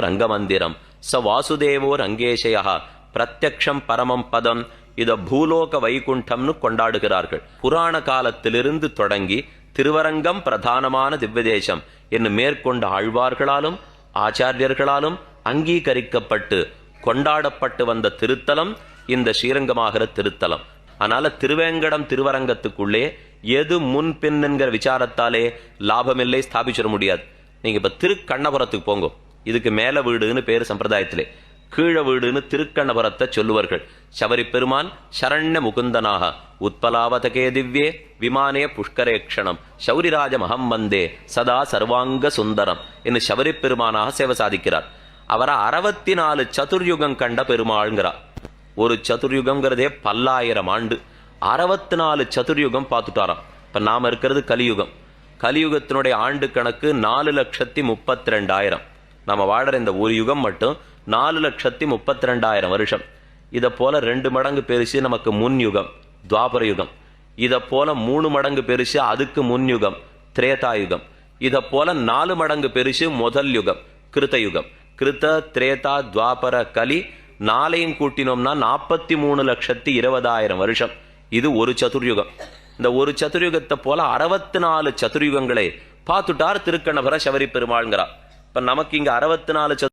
ரங்கமந்திரம் ச வாசுதேவோ ரங்கேஷயா பிரத்யக்ஷம் பரமம் பதம். இத பூலோக வைகுண்டம்னு கொண்டாடுகிறார்கள். புராண காலத்திலிருந்து தொடங்கி திருவரங்கம் பிரதானமான திவ்யதேசம் என்று மேற்கொண்ட ஆழ்வார்களாலும் ஆச்சாரியர்களாலும் அங்கீகரிக்கப்பட்டு கொண்டாடப்பட்டு வந்த திருத்தலம் இந்த ஸ்ரீரங்கமாகிற திருத்தலம். அதனால திருவேங்கடம் திருவரங்கத்துக்குள்ளே எது முன்பின் என்கிற விசாரத்தாலே லாபமில்லை, ஸ்தாபிச்சிட முடியாது. நீங்க இப்ப திருக்கண்ணபுரத்துக்கு போங்க, இதுக்கு மேல வீடுன்னு பேரு சம்பிரதாயத்திலே, கீழ வீடுன்னு திருக்கண்ணபுரத்தை சொல்லுவார்கள். சபரி பெருமான் சரண்ய முகுந்தனாக உத்பலாவதகே திவ்யே விமானே புஷ்கரேக்ஷணம் சௌரிராஜ மகம் வந்தே சதா சர்வாங்க சுந்தரம் என்று சபரி பெருமானாக சேவை சாதிக்கிறார். அவரை 64 சதுர்யுகம் கண்ட பெருமாள்ங்கிறார். ஒரு சதுர்யுகம்ங்கிறதே 1000 ஆண்டு. 64 சதுர்யுகம் பார்த்துட்டாராம். இப்ப நாம இருக்கிறது கலியுகம். கலியுகத்தினுடைய ஆண்டு கணக்கு 4,32,000. நாம வாழற இந்த ஒரு யுகம் மட்டும் 4,32,000 வருஷம். இத போல 2 மடங்கு பெருசு நமக்கு முன் யுகம் துவாபர யுகம். இத போல 3 மடங்கு பெருசு அதுக்கு முன் யுகம் திரேதா யுகம். இத போல 4 மடங்கு பெருசு முதல் யுகம் கிருத்த யுகம். கிருத்த திரேதா துவாபர கலி 4ஐயும் கூட்டினோம்னா 43,20,000 வருஷம். இது ஒரு சதுர்யுகம். இந்த ஒரு சதுர்யுகத்தை போல 64 சதுர்யுகங்களை பார்த்துட்டார் திருக்கண்ணபுர சபரி பெருமாள்ங்கிறார். இப்ப நமக்கு இங்க 64